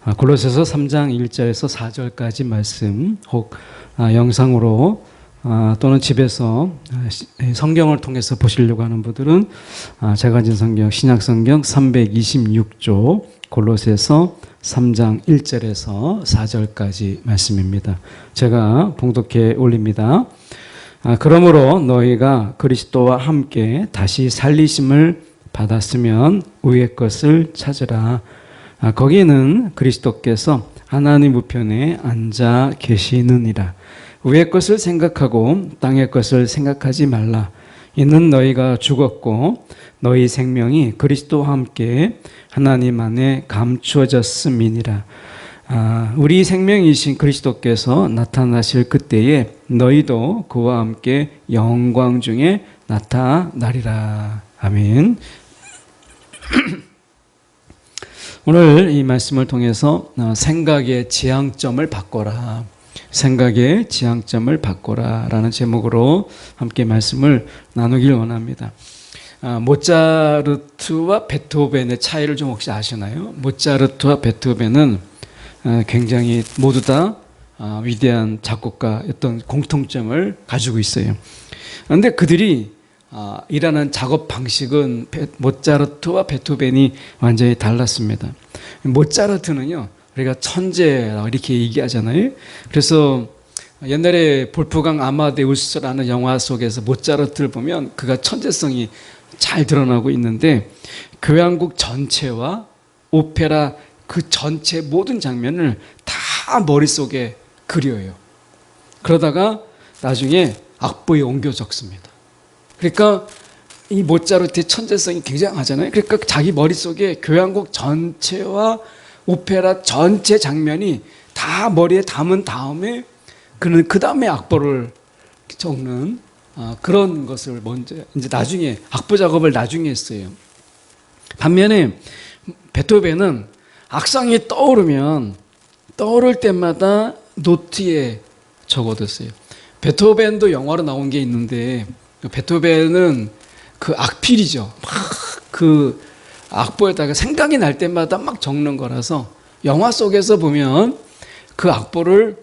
골로새서 3장 1절에서 4절까지 말씀, 혹 영상으로 또는 집에서 성경을 통해서 보시려고 하는 분들은 제가 가진 성경, 신약성경 326조 골로새서 3장 1절에서 4절까지 말씀입니다. 제가 봉독해 올립니다. 그러므로 너희가 그리스도와 함께 다시 살리심을 받았으면 위의 것을 찾으라. 거기는 그리스도께서 하나님 우편에 앉아 계시느니라. 위의 것을 생각하고 땅의 것을 생각하지 말라. 이는 너희가 죽었고 너희 생명이 그리스도와 함께 하나님 안에 감추어졌음이니라. 우리 생명이신 그리스도께서 나타나실 그때에 너희도 그와 함께 영광 중에 나타나리라. 아멘. 오늘 이 말씀을 통해서 생각의 지향점을 바꿔라. 생각의 지향점을 바꿔라 라는 제목으로 함께 말씀을 나누길 원합니다. 모차르트와 베토벤의 차이를 좀 혹시 아시나요? 모차르트와 베토벤은 굉장히 모두 다 위대한 작곡가였던 공통점을 가지고 있어요. 그런데 그들이 일하는 작업 방식은 모차르트와 베토벤이 완전히 달랐습니다. 모차르트는요, 우리가 천재라고 이렇게 얘기하잖아요. 그래서 옛날에 볼프강 아마데우스라는 영화 속에서 모차르트를 보면 그가 천재성이 잘 드러나고 있는데, 교향곡 전체와 오페라 그 전체 모든 장면을 다 머릿속에 그려요. 그러다가 나중에 악보에 옮겨 적습니다. 그러니까 이 모차르트의 천재성이 굉장하잖아요. 그러니까 자기 머릿속에 교향곡 전체와 오페라 전체 장면이 다 머리에 담은 다음에 그는 그 다음에 악보를 적는 그런 것을 먼저 이제 나중에 악보 작업을 나중에 했어요. 반면에 베토벤은 악상이 떠오를 때마다 노트에 적어뒀어요. 베토벤도 영화로 나온 게 있는데 베토벤은 그 악필이죠. 막 그 악보에다가 생각이 날 때마다 막 적는 거라서 영화 속에서 보면 그 악보를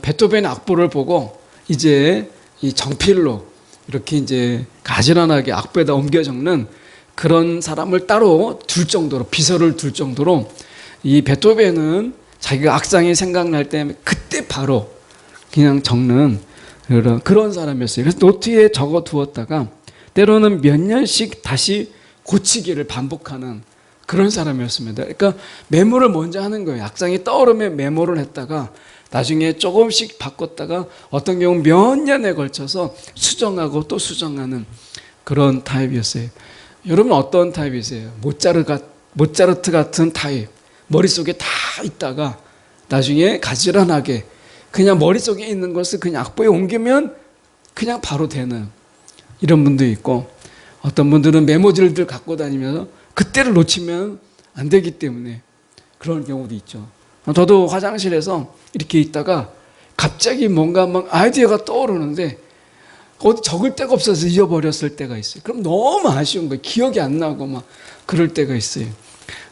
베토벤 악보를 보고 이제 이 정필로 이렇게 이제 가지런하게 악보에다 옮겨 적는 그런 사람을 따로 둘 정도로, 비서를 둘 정도로 이 베토벤은 자기가 악상이 생각날 때 그때 바로 그냥 적는 그런 사람이었어요. 그래서 노트에 적어 두었다가 때로는 몇 년씩 다시 고치기를 반복하는 그런 사람이었습니다. 그러니까 메모를 먼저 하는 거예요. 악상이 떠오르면 메모를 했다가 나중에 조금씩 바꿨다가 어떤 경우는 몇 년에 걸쳐서 수정하고 또 수정하는 그런 타입이었어요. 여러분 어떤 타입이세요? 모차르트 같은 타입. 머릿속에 다 있다가 나중에 가지런하게 그냥 머릿속에 있는 것을 그냥 악보에 옮기면 그냥 바로 되는 이런 분도 있고, 어떤 분들은 메모지를 갖고 다니면서 그때를 놓치면 안 되기 때문에 그런 경우도 있죠. 저도 화장실에서 이렇게 있다가 갑자기 뭔가 막 아이디어가 떠오르는데 어디 적을 데가 없어서 잊어버렸을 때가 있어요. 그럼 너무 아쉬운 거예요. 기억이 안 나고 막 그럴 때가 있어요.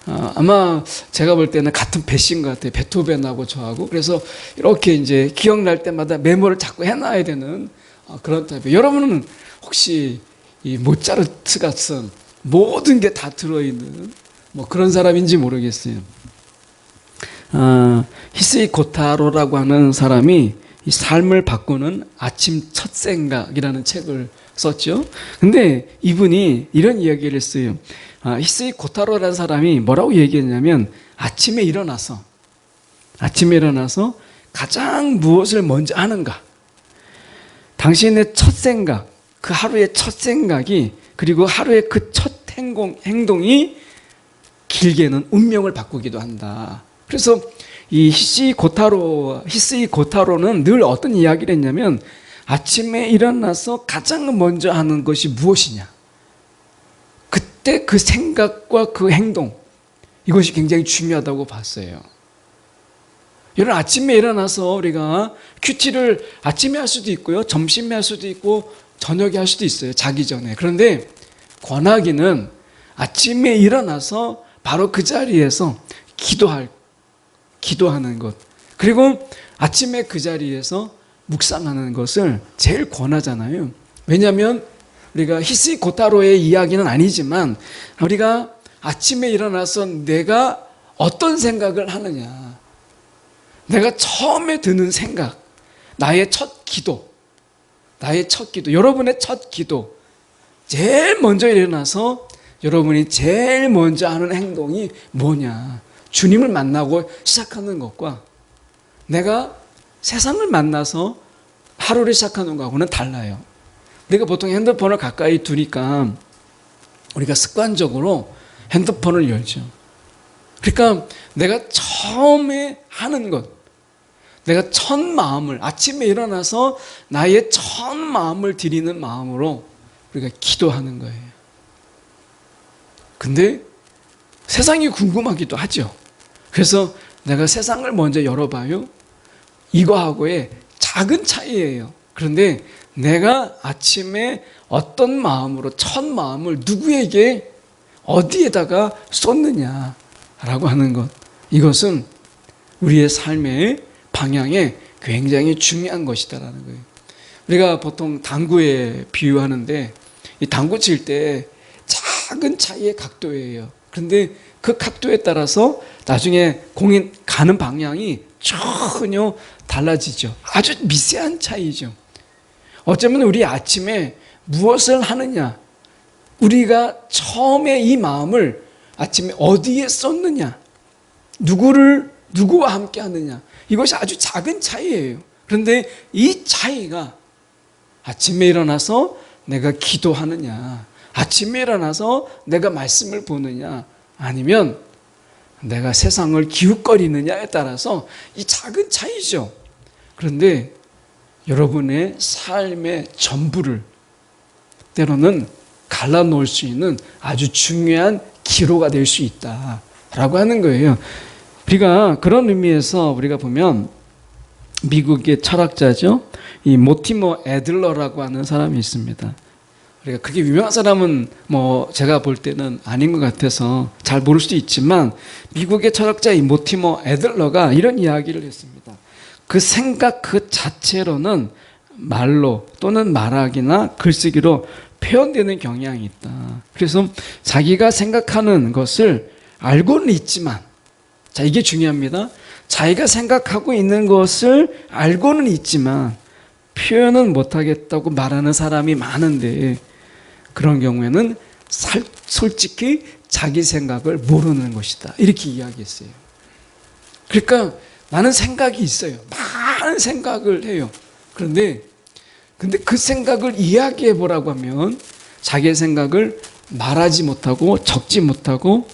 아마 제가 볼 때는 같은 배신 것 같아요. 베토벤하고 저하고. 그래서 이렇게 이제 기억날 때마다 메모를 자꾸 해놔야 되는 그런 타입이에요. 여러분은 혹시 이 모차르트 같은 모든 게 다 들어있는 뭐 그런 사람인지 모르겠어요. 히스이 고타로라고 하는 사람이 이 삶을 바꾸는 아침 첫 생각이라는 책을 썼죠. 근데 이분이 이런 이야기를 했어요. 히스이 고타로라는 사람이 뭐라고 얘기했냐면 아침에 일어나서 가장 무엇을 먼저 하는가, 당신의 첫 생각, 그 하루의 첫 생각이, 그리고 하루의 그 첫 행동이 길게는 운명을 바꾸기도 한다. 그래서 이 히스이 고타로는 늘 어떤 이야기를 했냐면 아침에 일어나서 가장 먼저 하는 것이 무엇이냐, 그때 그 생각과 그 행동, 이것이 굉장히 중요하다고 봤어요. 여러분 아침에 일어나서 우리가 큐티를 아침에 할 수도 있고요, 점심에 할 수도 있고 저녁에 할 수도 있어요, 자기 전에. 그런데 권하기는 아침에 일어나서 바로 그 자리에서 기도할 기도하는 것. 그리고 아침에 그 자리에서 묵상하는 것을 제일 권하잖아요. 왜냐하면 우리가 히스기 고타로의 이야기는 아니지만 우리가 아침에 일어나서 내가 어떤 생각을 하느냐, 내가 처음에 드는 생각, 나의 첫 기도, 여러분의 첫 기도, 제일 먼저 일어나서 여러분이 제일 먼저 하는 행동이 뭐냐, 주님을 만나고 시작하는 것과 내가 세상을 만나서 하루를 시작하는 것하고는 달라요. 우리가 보통 핸드폰을 가까이 두니까 우리가 습관적으로 핸드폰을 열죠. 그러니까 내가 처음에 하는 것, 내가 첫 마음을, 아침에 일어나서 나의 첫 마음을 드리는 마음으로 우리가 기도하는 거예요. 근데 세상이 궁금하기도 하죠. 그래서 내가 세상을 먼저 열어봐요. 이거하고의 작은 차이예요. 그런데 내가 아침에 어떤 마음으로 첫 마음을 누구에게 어디에다가 쏟느냐라고 하는 것, 이것은 우리의 삶의 방향에 굉장히 중요한 것이다라는 거예요. 우리가 보통 당구에 비유하는데 이 당구 칠 때 작은 차이의 각도예요. 그런데 그 각도에 따라서 나중에 공이 가는 방향이 전혀 달라지죠. 아주 미세한 차이죠. 어쩌면 우리 아침에 무엇을 하느냐, 우리가 처음에 이 마음을 아침에 어디에 쏟느냐, 누구와 함께 하느냐, 이것이 아주 작은 차이예요. 그런데 이 차이가 아침에 일어나서 내가 기도하느냐, 아침에 일어나서 내가 말씀을 보느냐, 아니면 내가 세상을 기웃거리느냐에 따라서 이 작은 차이죠. 그런데 여러분의 삶의 전부를 때로는 갈라놓을 수 있는 아주 중요한 기로가 될 수 있다라고 하는 거예요. 우리가 그런 의미에서 우리가 보면 미국의 철학자죠. 이 모티머 애들러라고 하는 사람이 있습니다. 우리가 그렇게 유명한 사람은 제가 볼 때는 아닌 것 같아서 잘 모를 수도 있지만 미국의 철학자 이 모티머 애들러가 이런 이야기를 했습니다. 그 생각 그 자체로는 말로 또는 말하기나 글쓰기로 표현되는 경향이 있다. 그래서 자기가 생각하는 것을 알고는 있지만, 자, 이게 중요합니다. 자기가 생각하고 있는 것을 알고는 있지만 표현은 못하겠다고 말하는 사람이 많은데 그런 경우에는 솔직히 자기 생각을 모르는 것이다. 이렇게 이야기했어요. 그러니까 나는 생각이 있어요. 많은 생각을 해요. 근데 그 생각을 이야기해 보라고 하면 자기의 생각을 말하지 못하고 적지 못하고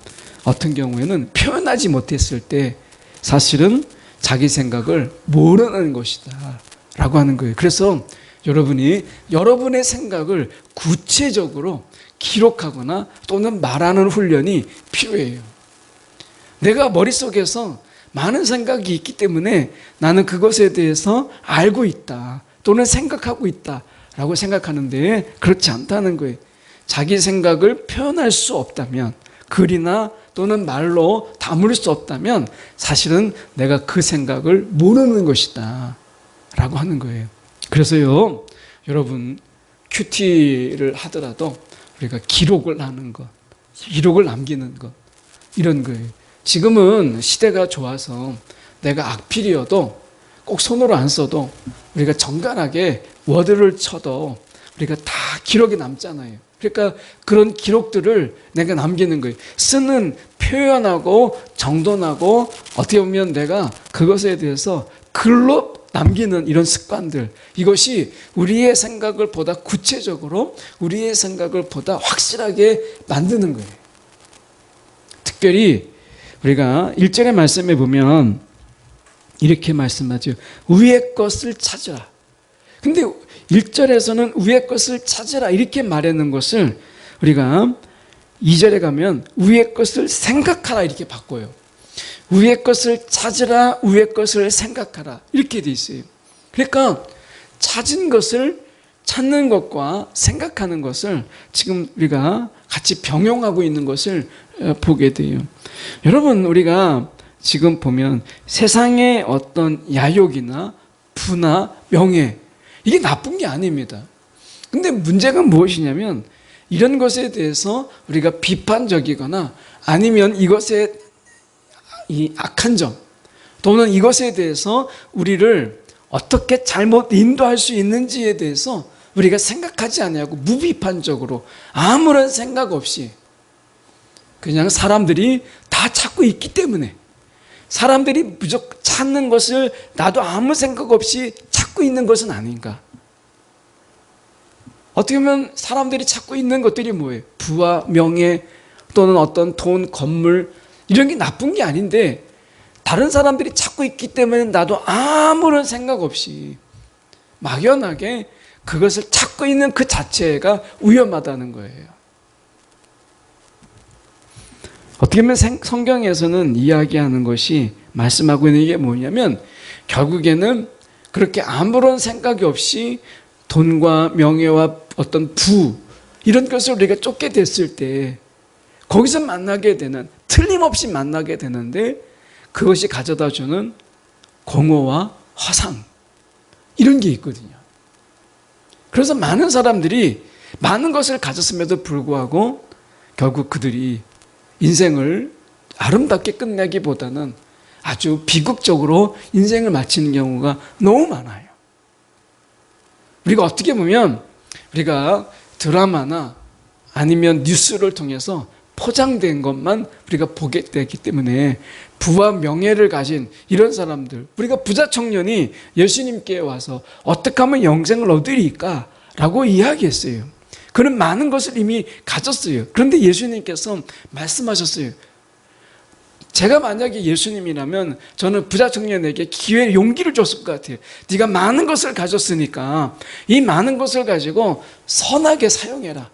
어떤 경우에는 표현하지 못했을 때 사실은 자기 생각을 모르는 것이다 라고 하는 거예요. 그래서 여러분이 여러분의 생각을 구체적으로 기록하거나 또는 말하는 훈련이 필요해요. 내가 머릿속에서 많은 생각이 있기 때문에 나는 그것에 대해서 알고 있다 또는 생각하고 있다라고 생각하는데 그렇지 않다는 거예요. 자기 생각을 표현할 수 없다면, 글이나 또는 말로 담을 수 없다면 사실은 내가 그 생각을 모르는 것이다 라고 하는 거예요. 그래서요, 여러분 큐티를 하더라도 우리가 기록을 하는 것, 기록을 남기는 것, 이런 거예요. 지금은 시대가 좋아서 내가 악필이어도 꼭 손으로 안 써도 우리가 정갈하게 워드를 쳐도 우리가 다 기록이 남잖아요. 그러니까 그런 기록들을 내가 남기는 거예요. 쓰는 표현하고 정돈하고 어떻게 보면 내가 그것에 대해서 글로 남기는 이런 습관들, 이것이 우리의 생각을 보다 구체적으로 우리의 생각을 보다 확실하게 만드는 거예요. 특별히 우리가 1절의 말씀에 보면 이렇게 말씀하죠. 위의 것을 찾으라. 근데 1절에서는 위의 것을 찾으라 이렇게 말하는 것을 우리가 2절에 가면 위의 것을 생각하라 이렇게 바꿔요. 위의 것을 찾으라, 위의 것을 생각하라 이렇게 돼 있어요. 그러니까 찾은 것을 찾는 것과 생각하는 것을 지금 우리가 같이 병용하고 있는 것을 보게 돼요. 여러분, 우리가 지금 보면 세상의 어떤 야욕이나 부나 명예, 이게 나쁜 게 아닙니다. 근데 문제가 무엇이냐면 이런 것에 대해서 우리가 비판적이거나 아니면 이것의 이 악한 점 또는 이것에 대해서 우리를 어떻게 잘못 인도할 수 있는지에 대해서 우리가 생각하지 않냐고 무비판적으로 아무런 생각 없이 그냥 사람들이 다 찾고 있기 때문에 사람들이 무조건 찾는 것을 나도 아무 생각 없이 찾고 있는 것은 아닌가. 어떻게 보면 사람들이 찾고 있는 것들이 뭐예요? 부와 명예 또는 어떤 돈, 건물 이런 게 나쁜 게 아닌데 다른 사람들이 찾고 있기 때문에 나도 아무런 생각 없이 막연하게 그것을 찾고 있는 그 자체가 위험하다는 거예요. 어떻게 보면 성경에서는 이야기하는 것이 말씀하고 있는 게 뭐냐면 결국에는 그렇게 아무런 생각이 없이 돈과 명예와 어떤 부 이런 것을 우리가 쫓게 됐을 때 거기서 만나게 되는 틀림없이 만나게 되는데 그것이 가져다 주는 공허와 화상 이런 게 있거든요. 그래서 많은 사람들이 많은 것을 가졌음에도 불구하고 결국 그들이 인생을 아름답게 끝내기보다는 아주 비극적으로 인생을 마치는 경우가 너무 많아요. 우리가 어떻게 보면 우리가 드라마나 아니면 뉴스를 통해서 포장된 것만 우리가 보게 되기 때문에 부와 명예를 가진 이런 사람들, 우리가 부자 청년이 예수님께 와서 어떻게 하면 영생을 얻으리까? 라고 이야기했어요. 그는 많은 것을 이미 가졌어요. 그런데 예수님께서 말씀하셨어요. 제가 만약에 예수님이라면 저는 부자 청년에게 기회, 용기를 줬을 것 같아요. 네가 많은 것을 가졌으니까 이 많은 것을 가지고 선하게 사용해라.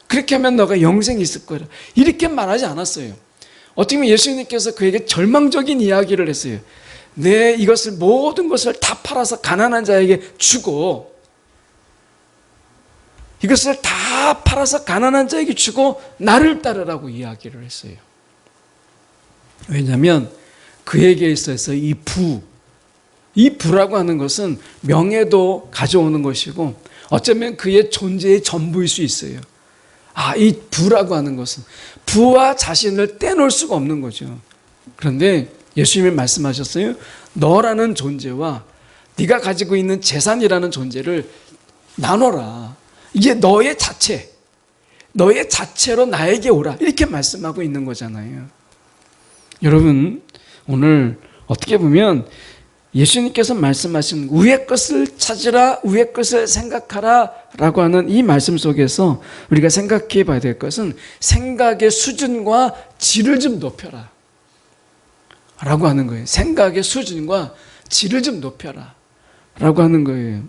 그렇게 하면 너가 영생이 있을 거라. 이렇게 말하지 않았어요. 어떻게 보면 예수님께서 그에게 절망적인 이야기를 했어요. 내 이것을 모든 것을 다 팔아서 가난한 자에게 주고 이것을 다 팔아서 가난한 자에게 주고 나를 따르라고 이야기를 했어요. 왜냐하면 그에게 있어서 이 부라고 하는 것은 명예도 가져오는 것이고 어쩌면 그의 존재의 전부일 수 있어요. 이 부라고 하는 것은 부와 자신을 떼놓을 수가 없는 거죠. 그런데 예수님이 말씀하셨어요. 너라는 존재와 네가 가지고 있는 재산이라는 존재를 나눠라. 이게 너의 자체로 나에게 오라. 이렇게 말씀하고 있는 거잖아요. 여러분, 오늘 어떻게 보면 예수님께서 말씀하신 위의 것을 찾으라, 위의 것을 생각하라 라고 하는 이 말씀 속에서 우리가 생각해 봐야 될 것은 생각의 수준과 질을 좀 높여라 라고 하는 거예요. 생각의 수준과 질을 좀 높여라 라고 하는 거예요.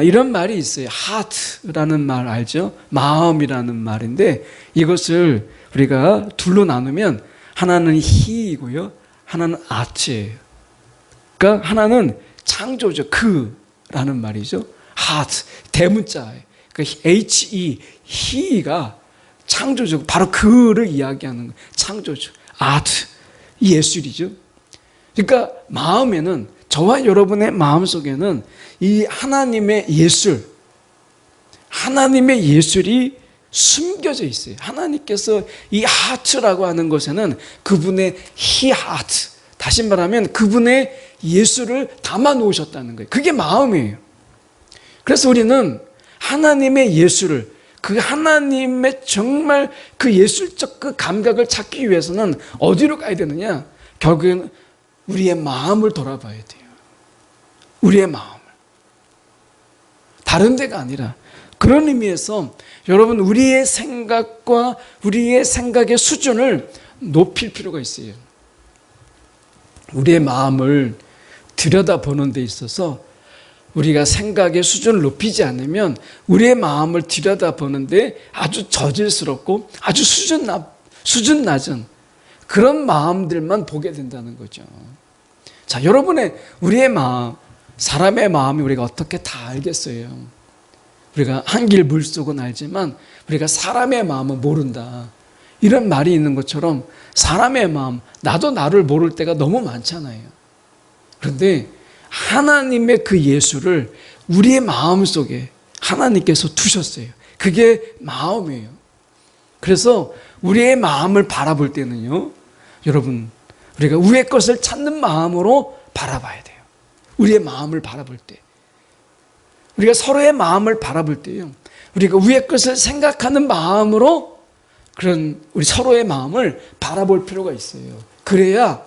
이런 말이 있어요. 하트라는 말 알죠? 마음이라는 말인데 이것을 우리가 둘로 나누면 하나는 히이고요, 하나는 아트예요. 그러니까 하나는 창조죠. 그라는 말이죠. 하트, 대문자예요. 그러니까 he, he가 창조죠. 바로 그를 이야기하는 거예요. 창조죠. 아트, 예술이죠. 그러니까 마음에는, 저와 여러분의 마음속에는 이 하나님의 예술이 숨겨져 있어요. 하나님께서 이 하트라고 하는 것에는 그분의 히하트, 다시 말하면 그분의 예술을 담아 놓으셨다는 거예요. 그게 마음이에요. 그래서 우리는 하나님의 예술을, 그 하나님의 정말 그 예술적 그 감각을 찾기 위해서는 어디로 가야 되느냐? 결국엔 우리의 마음을 돌아봐야 돼요. 우리의 마음을. 다른 데가 아니라. 그런 의미에서 여러분, 우리의 생각과 우리의 생각의 수준을 높일 필요가 있어요. 우리의 마음을 들여다보는 데 있어서 우리가 생각의 수준을 높이지 않으면 우리의 마음을 들여다보는데 아주 저질스럽고 아주 수준 낮은 그런 마음들만 보게 된다는 거죠. 자, 우리의 마음, 사람의 마음이 우리가 어떻게 다 알겠어요. 우리가 한길 물속은 알지만 우리가 사람의 마음은 모른다. 이런 말이 있는 것처럼 사람의 마음, 나도 나를 모를 때가 너무 많잖아요. 그런데 하나님의 그 예수를 우리의 마음속에 하나님께서 두셨어요. 그게 마음이에요. 그래서 우리의 마음을 바라볼 때는요, 여러분, 우리가 위의 것을 찾는 마음으로 바라봐야 돼요. 우리의 마음을 바라볼 때. 우리가 서로의 마음을 바라볼 때요, 우리가 위의 것을 생각하는 마음으로 그런 우리 서로의 마음을 바라볼 필요가 있어요. 그래야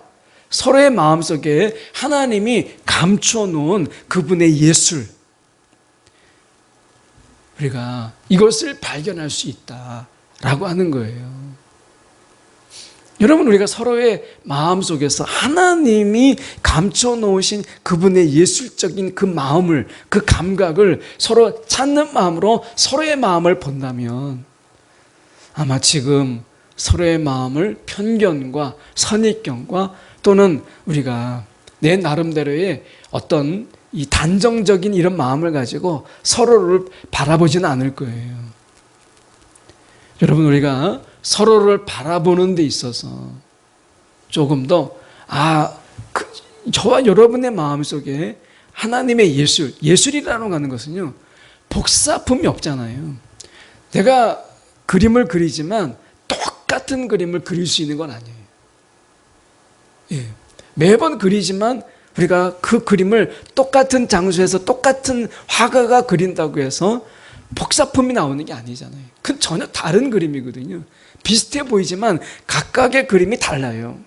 서로의 마음속에 하나님이 감추어 놓은 그분의 예술, 우리가 이것을 발견할 수 있다라고 하는 거예요. 여러분, 우리가 서로의 마음속에서 하나님이 감춰 놓으신 그분의 예술적인 그 마음을, 그 감각을 서로 찾는 마음으로 서로의 마음을 본다면 아마 지금 서로의 마음을 편견과 선입견과 또는 우리가 내 나름대로의 어떤 이 단정적인 이런 마음을 가지고 서로를 바라보지는 않을 거예요. 여러분, 우리가 서로를 바라보는 데 있어서 조금 더 저와 여러분의 마음속에 하나님의 예술이라고 하는 것은요, 복사품이 없잖아요. 내가 그림을 그리지만 똑같은 그림을 그릴 수 있는 건 아니에요. 예. 매번 그리지만 우리가 그 그림을 똑같은 장소에서 똑같은 화가가 그린다고 해서 복사품이 나오는 게 아니잖아요. 그건 전혀 다른 그림이거든요. 비슷해 보이지만 각각의 그림이 달라요.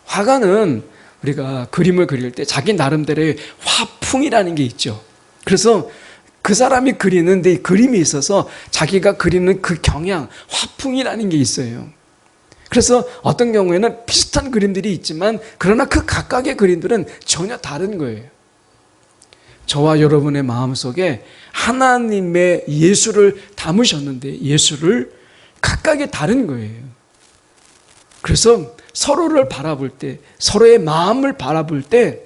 화가는 우리가 그림을 그릴 때 자기 나름대로의 화풍이라는 게 있죠. 그래서 그 사람이 그리는데 그림이 있어서 자기가 그리는 그 경향, 화풍이라는 게 있어요. 그래서 어떤 경우에는 비슷한 그림들이 있지만 그러나 그 각각의 그림들은 전혀 다른 거예요. 저와 여러분의 마음속에 하나님의 예수를 담으셨는데 예수를 각각의 다른 거예요. 그래서 서로를 바라볼 때, 서로의 마음을 바라볼 때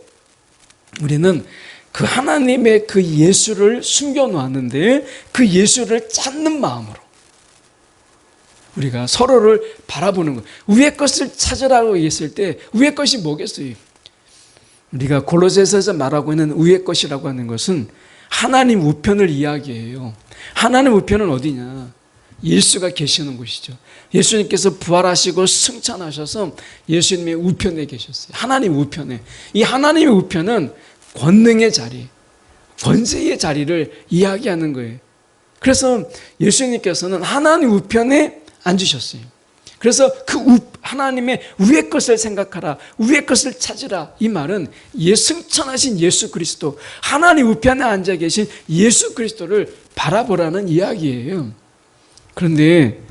우리는 그 하나님의 그 예수를 숨겨놓았는데 그 예수를 찾는 마음으로 우리가 서로를 바라보는 거예요. 위의 것을 찾으라고 했을 때 위의 것이 뭐겠어요? 우리가 골로새서에서 말하고 있는 위의 것이라고 하는 것은 하나님 우편을 이야기해요. 하나님 우편은 어디냐? 예수가 계시는 곳이죠. 예수님께서 부활하시고 승천하셔서 예수님의 우편에 계셨어요. 하나님 우편에. 이 하나님의 우편은 권능의 자리, 권세의 자리를 이야기하는 거예요. 그래서 예수님께서는 하나님 우편에 앉으셨어요. 그래서 그 하나님의 위의 것을 생각하라, 위의 것을 찾으라, 이 말은 승천하신 예수 그리스도, 하나님 우편에 앉아 계신 예수 그리스도를 바라보라는 이야기예요. 그런데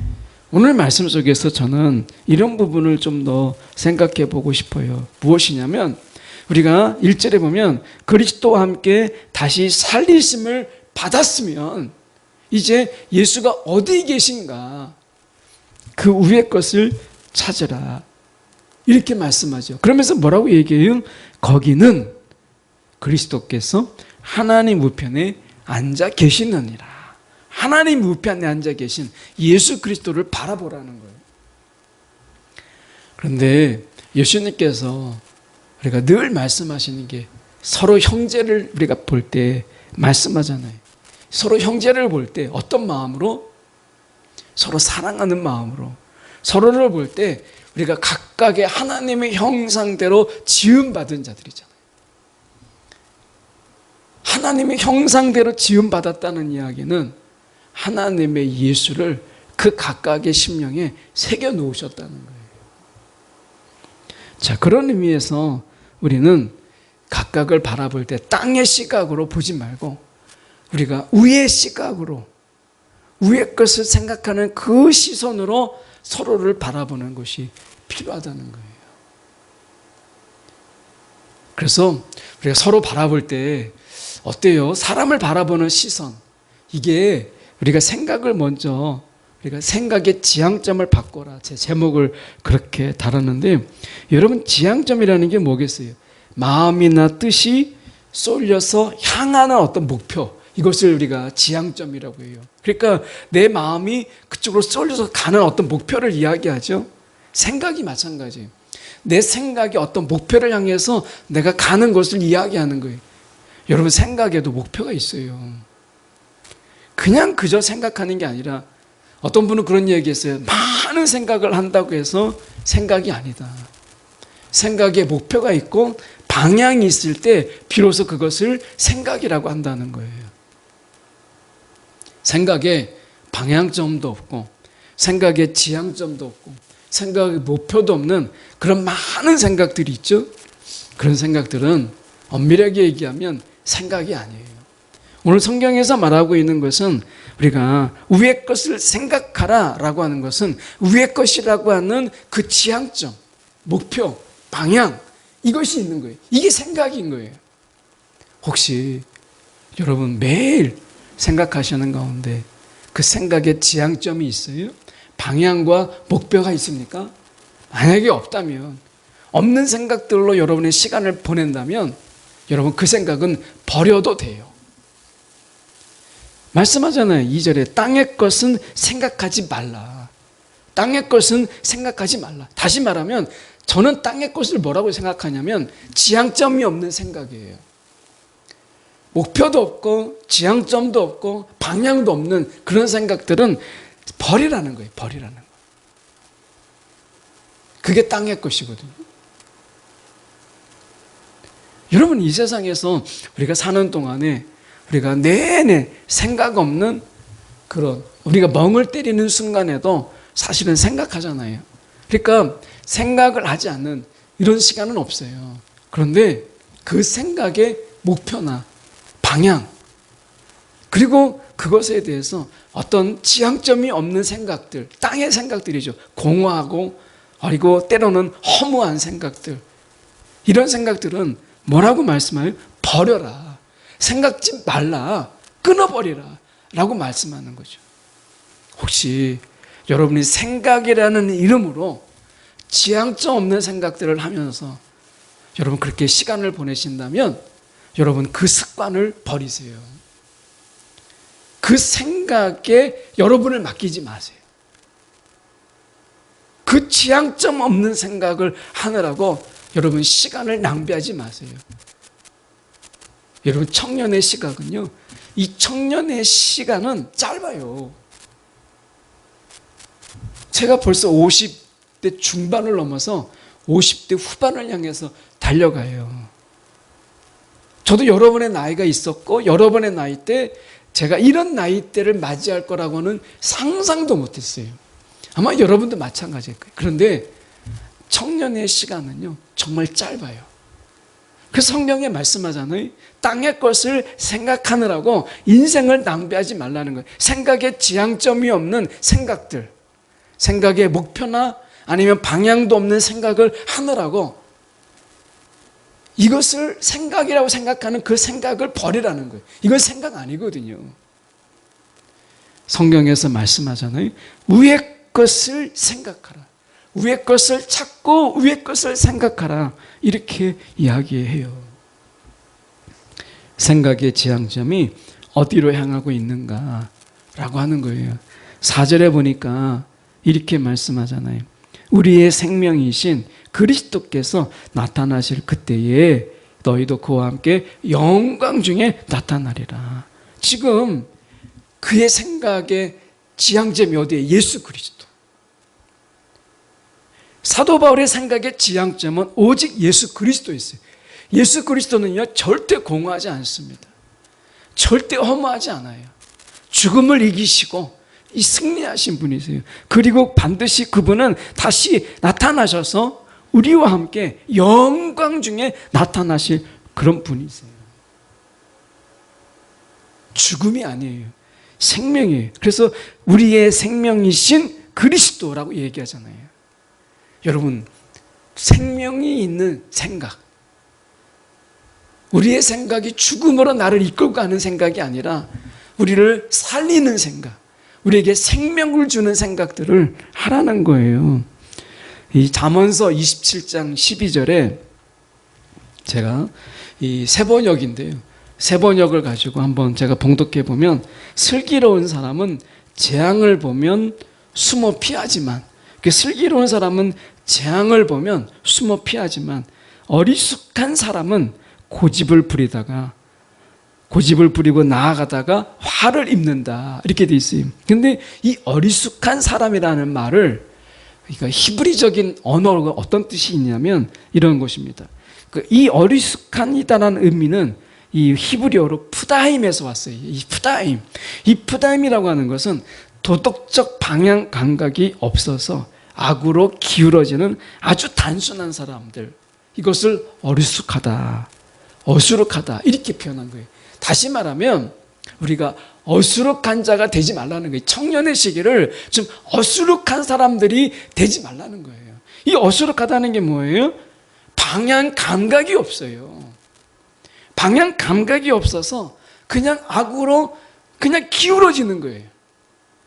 오늘 말씀 속에서 저는 이런 부분을 좀 더 생각해 보고 싶어요. 무엇이냐면 우리가 1절에 보면 그리스도와 함께 다시 살리심을 받았으면 이제 예수가 어디 계신가, 그 위의 것을 찾으라, 이렇게 말씀하죠. 그러면서 뭐라고 얘기해요? 거기는 그리스도께서 하나님 우편에 앉아 계시느니라. 하나님 우편에 앉아 계신 예수 그리스도를 바라보라는 거예요. 그런데 예수님께서 우리가 늘 말씀하시는 게 서로 형제를 우리가 볼 때 말씀하잖아요. 서로 형제를 볼 때 어떤 마음으로? 서로 사랑하는 마음으로. 서로를 볼 때 우리가 각각의 하나님의 형상대로 지음받은 자들이잖아요. 하나님의 형상대로 지음받았다는 이야기는 하나님의 예수를 그 각각의 심령에 새겨 놓으셨다는 거예요. 자, 그런 의미에서 우리는 각각을 바라볼 때 땅의 시각으로 보지 말고 우리가 위의 시각으로, 위의 것을 생각하는 그 시선으로 서로를 바라보는 것이 필요하다는 거예요. 그래서 우리가 서로 바라볼 때 어때요? 사람을 바라보는 시선, 이게 우리가 생각을 먼저, 우리가 생각의 지향점을 바꿔라, 제 제목을 그렇게 달았는데, 여러분 지향점이라는 게 뭐겠어요? 마음이나 뜻이 쏠려서 향하는 어떤 목표, 이것을 우리가 지향점이라고 해요. 그러니까 내 마음이 그쪽으로 쏠려서 가는 어떤 목표를 이야기하죠. 생각이 마찬가지예요. 내 생각이 어떤 목표를 향해서 내가 가는 것을 이야기하는 거예요. 여러분, 생각에도 목표가 있어요. 그냥 그저 생각하는 게 아니라, 어떤 분은 그런 얘기했어요. 많은 생각을 한다고 해서 생각이 아니다. 생각에 목표가 있고 방향이 있을 때 비로소 그것을 생각이라고 한다는 거예요. 생각에 방향점도 없고 생각에 지향점도 없고 생각에 목표도 없는 그런 많은 생각들이 있죠. 그런 생각들은 엄밀하게 얘기하면 생각이 아니에요. 오늘 성경에서 말하고 있는 것은, 우리가 위의 것을 생각하라 라고 하는 것은 위의 것이라고 하는 그 지향점, 목표, 방향, 이것이 있는 거예요. 이게 생각인 거예요. 혹시 여러분 매일 생각하시는 가운데 그 생각에 지향점이 있어요? 방향과 목표가 있습니까? 만약에 없다면, 없는 생각들로 여러분의 시간을 보낸다면 여러분 그 생각은 버려도 돼요. 말씀하잖아요. 2절에 땅의 것은 생각하지 말라. 땅의 것은 생각하지 말라. 다시 말하면 저는 땅의 것을 뭐라고 생각하냐면 지향점이 없는 생각이에요. 목표도 없고 지향점도 없고 방향도 없는 그런 생각들은 버리라는 거예요. 버리라는 거. 그게 땅의 것이거든요. 여러분, 이 세상에서 우리가 사는 동안에 우리가 내내 생각 없는 그런, 우리가 멍을 때리는 순간에도 사실은 생각하잖아요. 그러니까 생각을 하지 않는 이런 시간은 없어요. 그런데 그 생각의 목표나 방향, 그리고 그것에 대해서 어떤 지향점이 없는 생각들, 땅의 생각들이죠. 공허하고 그리고 때로는 허무한 생각들, 이런 생각들은 뭐라고 말씀해요? 버려라. 생각지 말라. 끊어버리라. 라고 말씀하는 거죠. 혹시 여러분이 생각이라는 이름으로 지향점 없는 생각들을 하면서 여러분 그렇게 시간을 보내신다면 여러분 그 습관을 버리세요. 그 생각에 여러분을 맡기지 마세요. 그 지향점 없는 생각을 하느라고 여러분 시간을 낭비하지 마세요. 여러분, 청년의 시각은요, 이 청년의 시간은 짧아요. 제가 벌써 50대 중반을 넘어서 50대 후반을 향해서 달려가요. 저도 여러분의 나이가 있었고 여러분의 나이 때 제가 이런 나이대를 맞이할 거라고는 상상도 못했어요. 아마 여러분도 마찬가지일 거예요. 그런데 청년의 시간은요 정말 짧아요. 그래서 성경에 말씀하잖아요. 땅의 것을 생각하느라고 인생을 낭비하지 말라는 거예요. 생각에 지향점이 없는 생각들, 생각에 목표나 아니면 방향도 없는 생각을 하느라고, 이것을 생각이라고 생각하는 그 생각을 버리라는 거예요. 이건 생각 아니거든요. 성경에서 말씀하잖아요. 위의 것을 생각하라. 위의 것을 찾고 위의 것을 생각하라. 이렇게 이야기해요. 생각의 지향점이 어디로 향하고 있는가라고 하는 거예요. 4절에 보니까 이렇게 말씀하잖아요. 우리의 생명이신 그리스도께서 나타나실 그때에 너희도 그와 함께 영광 중에 나타나리라. 지금 그의 생각의 지향점이 어디에? 예수 그리스도. 사도 바울의 생각의 지향점은 오직 예수 그리스도였어요. 예수 그리스도는요 절대 공허하지 않습니다. 절대 허무하지 않아요. 죽음을 이기시고 이 승리하신 분이세요. 그리고 반드시 그분은 다시 나타나셔서 우리와 함께 영광 중에 나타나실 그런 분이세요. 죽음이 아니에요. 생명이에요. 그래서 우리의 생명이신 그리스도라고 얘기하잖아요. 여러분, 생명이 있는 생각, 우리의 생각이 죽음으로 나를 이끌고 가는 생각이 아니라 우리를 살리는 생각, 우리에게 생명을 주는 생각들을 하라는 거예요. 이 잠언서 27장 12절에 제가 이 세번역인데요, 세번역을 가지고 한번 제가 봉독해 보면, 슬기로운 사람은 재앙을 보면 숨어 피하지만, 슬기로운 사람은 재앙을 보면 숨어 피하지만 어리숙한 사람은 고집을 부리고 나아가다가 화를 입는다, 이렇게 돼 있어요. 근데 이 어리숙한 사람이라는 말을, 그러니까 히브리적인 언어가 어떤 뜻이 있냐면 이런 것입니다. 이 어리숙한이다라는 의미는 이 히브리어로 푸다임에서 왔어요. 이 푸다임이라고 하는 것은 도덕적 방향 감각이 없어서 악으로 기울어지는 아주 단순한 사람들, 이것을 어리숙하다, 어수룩하다, 이렇게 표현한 거예요. 다시 말하면 우리가 어수룩한 자가 되지 말라는 거예요. 청년의 시기를 좀 어수룩한 사람들이 되지 말라는 거예요. 이 어수룩하다는 게 뭐예요? 방향 감각이 없어요. 방향 감각이 없어서 그냥 악으로 그냥 기울어지는 거예요.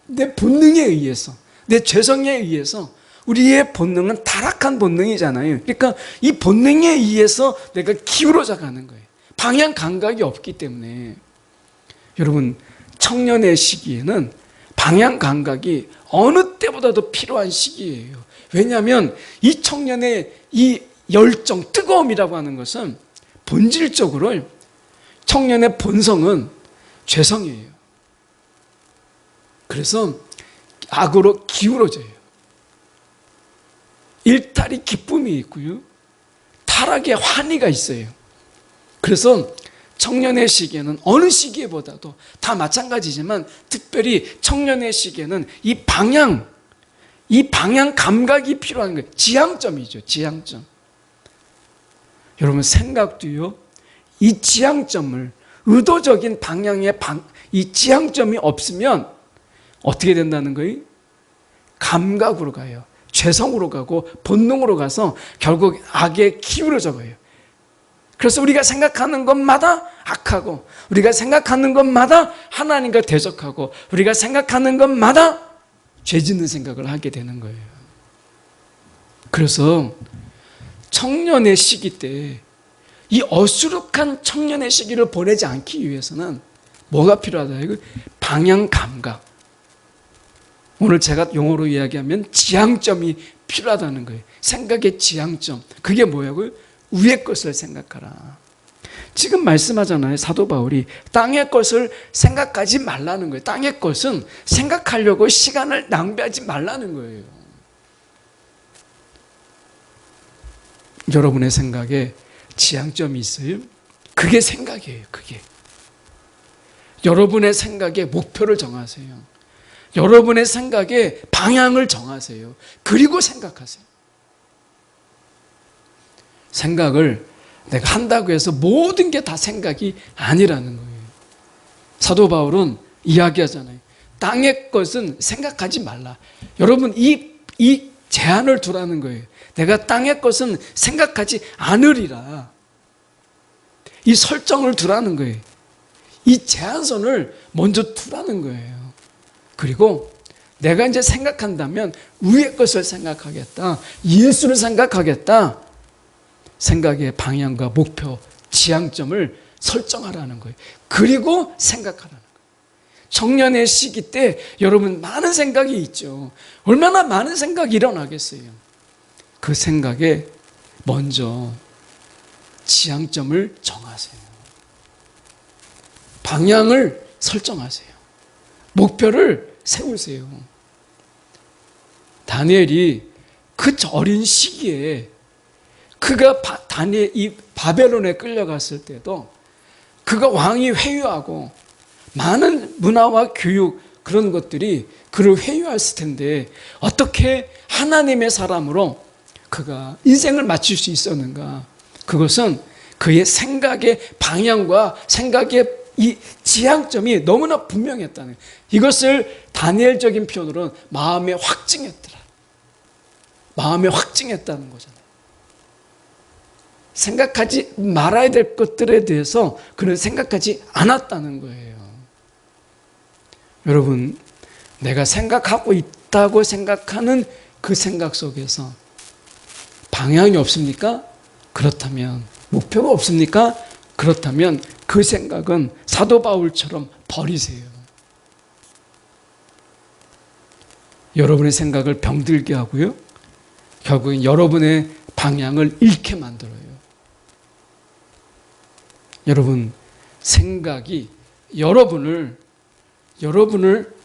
내 본능에 의해서, 내 죄성에 의해서. 우리의 본능은 타락한 본능이잖아요. 그러니까 이 본능에 의해서 내가 기울어져 가는 거예요. 방향 감각이 없기 때문에. 여러분, 청년의 시기에는 방향 감각이 어느 때보다도 필요한 시기예요. 왜냐하면 이 청년의 이 열정, 뜨거움이라고 하는 것은 본질적으로 청년의 본성은 죄성이에요. 그래서 악으로 기울어져요. 일탈이 기쁨이 있고요, 타락의 환희가 있어요. 그래서 청년의 시기에는 어느 시기보다도 다 마찬가지지만 특별히 청년의 시기에는 이 방향 감각이 필요한 거예요. 지향점이죠. 지향점. 여러분, 생각도요, 이 지향점을, 의도적인 방향의 이 지향점이 없으면 어떻게 된다는 거예요? 감각으로 가요. 죄성으로 가고 본능으로 가서 결국 악에 기울어져 가요. 그래서 우리가 생각하는 것마다 악하고, 우리가 생각하는 것마다 하나님과 대적하고, 우리가 생각하는 것마다 죄 짓는 생각을 하게 되는 거예요. 그래서 청년의 시기 때 이 어수룩한 청년의 시기를 보내지 않기 위해서는 뭐가 필요하다? 이거 방향 감각. 오늘 제가 용어로 이야기하면 지향점이 필요하다는 거예요. 생각의 지향점. 그게 뭐냐고요? 위의 것을 생각하라. 지금 말씀하잖아요. 사도 바울이 땅의 것을 생각하지 말라는 거예요. 땅의 것은 생각하려고 시간을 낭비하지 말라는 거예요. 여러분의 생각에 지향점이 있어요? 그게 생각이에요. 그게. 여러분의 생각에 목표를 정하세요. 여러분의 생각에 방향을 정하세요. 그리고 생각하세요. 생각을 내가 한다고 해서 모든 게 다 생각이 아니라는 거예요. 사도 바울은 이야기하잖아요. 땅의 것은 생각하지 말라. 여러분, 이 제한을 두라는 거예요. 내가 땅의 것은 생각하지 않으리라. 이 설정을 두라는 거예요. 이 제한선을 먼저 두라는 거예요. 그리고 내가 이제 생각한다면 위의 것을 생각하겠다. 예수를 생각하겠다. 생각의 방향과 목표, 지향점을 설정하라는 거예요. 그리고 생각하라는 거예요. 청년의 시기 때 여러분 많은 생각이 있죠. 얼마나 많은 생각이 일어나겠어요. 그 생각에 먼저 지향점을 정하세요. 방향을 설정하세요. 목표를 세우세요. 다니엘이 그 어린 시기에 그가 이 바벨론에 끌려갔을 때도 그가 왕이 회유하고 많은 문화와 교육 그런 것들이 그를 회유했을 텐데 어떻게 하나님의 사람으로 그가 인생을 마칠 수 있었는가? 그것은 그의 생각의 방향과 생각의 이 지향점이 너무나 분명했다는, 이것을 다니엘적인 표현으로는 마음에 확증했더라. 마음에 확증했다는 거잖아요. 생각하지 말아야 될 것들에 대해서 그는 생각하지 않았다는 거예요. 여러분, 내가 생각하고 있다고 생각하는 그 생각 속에서 방향이 없습니까? 그렇다면 목표가 없습니까? 그렇다면 그 생각은 사도 바울처럼 버리세요. 여러분의 생각을 병들게 하고요. 결국엔 여러분의 방향을 잃게 만들어요. 여러분, 생각이 여러분을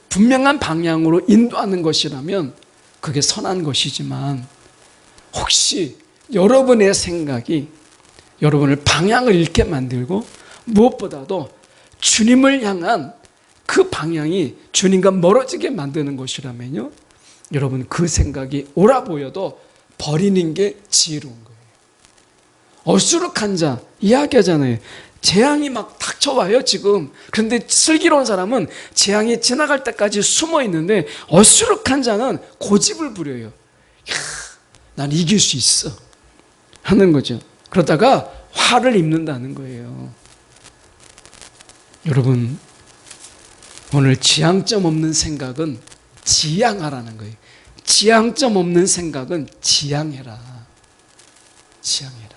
분명한 방향으로 인도하는 것이라면 그게 선한 것이지만, 혹시 여러분의 생각이 여러분을 방향을 잃게 만들고 무엇보다도 주님을 향한 그 방향이 주님과 멀어지게 만드는 것이라면요, 여러분 그 생각이 옳아 보여도 버리는 게 지혜로운 거예요. 어수룩한 자 이야기하잖아요. 재앙이 막 닥쳐와요 지금. 그런데 슬기로운 사람은 재앙이 지나갈 때까지 숨어 있는데, 어수룩한 자는 고집을 부려요. 야, 난 이길 수 있어 하는 거죠. 그러다가 화를 입는다는 거예요. 여러분, 오늘 지향점 없는 생각은 지향하라는 거예요. 지향점 없는 생각은 지향해라. 지향해라.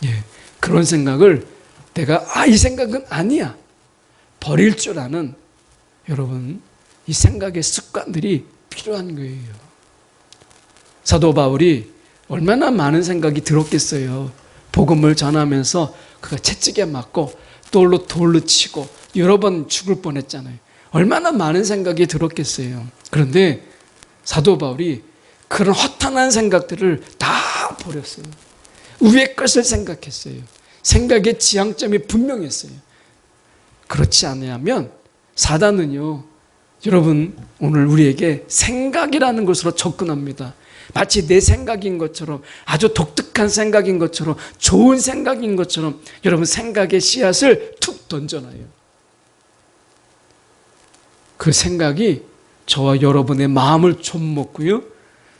예, 그런 생각을 내가 이 생각은 아니야 버릴 줄 아는, 여러분 이 생각의 습관들이 필요한 거예요. 사도 바울이 얼마나 많은 생각이 들었겠어요. 복음을 전하면서 그가 채찍에 맞고 돌로 치고 여러 번 죽을 뻔했잖아요. 얼마나 많은 생각이 들었겠어요. 그런데 사도 바울이 그런 허탄한 생각들을 다 버렸어요. 위의 것을 생각했어요. 생각의 지향점이 분명했어요. 그렇지 않으면 사단은요, 여러분 오늘 우리에게 생각이라는 것으로 접근합니다. 마치 내 생각인 것처럼, 아주 독특한 생각인 것처럼, 좋은 생각인 것처럼 여러분 생각의 씨앗을 툭 던져놔요. 그 생각이 저와 여러분의 마음을 좀먹고요,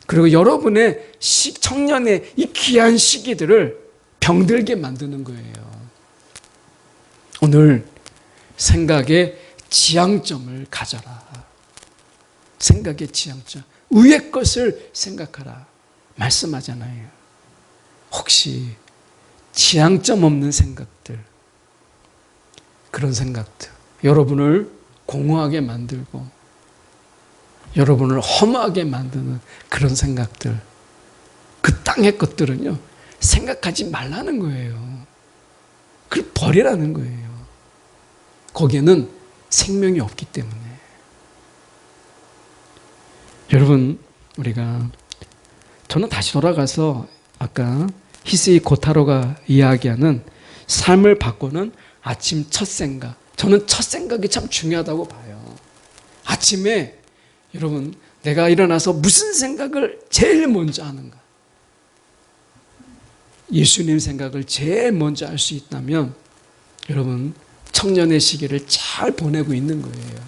그리고 여러분의 청년의 이 귀한 시기들을 병들게 만드는 거예요. 오늘 생각의 지향점을 가져라. 생각의 지향점, 위의 것을 생각하라 말씀하잖아요. 혹시 지향점 없는 생각들, 그런 생각들 여러분을 공허하게 만들고 여러분을 허무하게 만드는 그런 생각들, 그 땅의 것들은요 생각하지 말라는 거예요. 그걸 버리라는 거예요. 거기에는 생명이 없기 때문에. 여러분, 저는 다시 돌아가서 아까 히스이 고타로가 이야기하는 삶을 바꾸는 아침 첫 생각, 저는 첫 생각이 참 중요하다고 봐요. 아침에 여러분, 내가 일어나서 무슨 생각을 제일 먼저 하는가? 예수님 생각을 제일 먼저 할 수 있다면 여러분 청년의 시기를 잘 보내고 있는 거예요.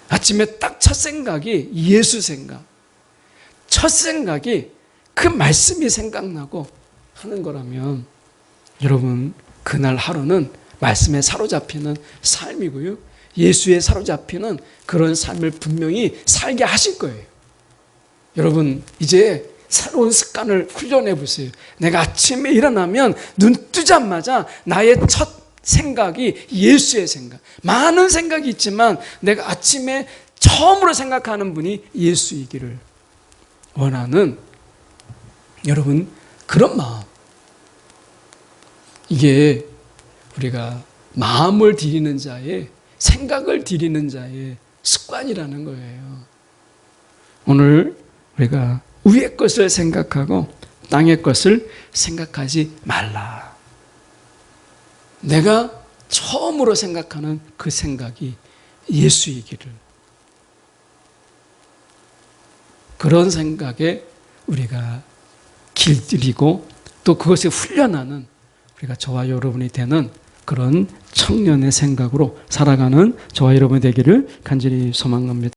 아침에 딱 첫 생각이 예수 생각, 첫 생각이 그 말씀이 생각나고 하는 거라면 여러분 그날 하루는 말씀에 사로잡히는 삶이고요, 예수에 사로잡히는 그런 삶을 분명히 살게 하실 거예요. 여러분 이제 새로운 습관을 훈련해 보세요. 내가 아침에 일어나면 눈 뜨자마자 나의 첫 생각이 예수의 생각. 많은 생각이 있지만 내가 아침에 처음으로 생각하는 분이 예수이기를 원하는 여러분 그런 마음. 이게 우리가 마음을 드리는 자의, 생각을 드리는 자의 습관이라는 거예요. 오늘 우리가 위의 것을 생각하고 땅의 것을 생각하지 말라. 내가 처음으로 생각하는 그 생각이 예수이기를, 그런 생각에 우리가 길들이고 또 그것을 훈련하는 우리가 저와 여러분이 되는 그런 청년의 생각으로 살아가는 저와 여러분이 되기를 간절히 소망합니다.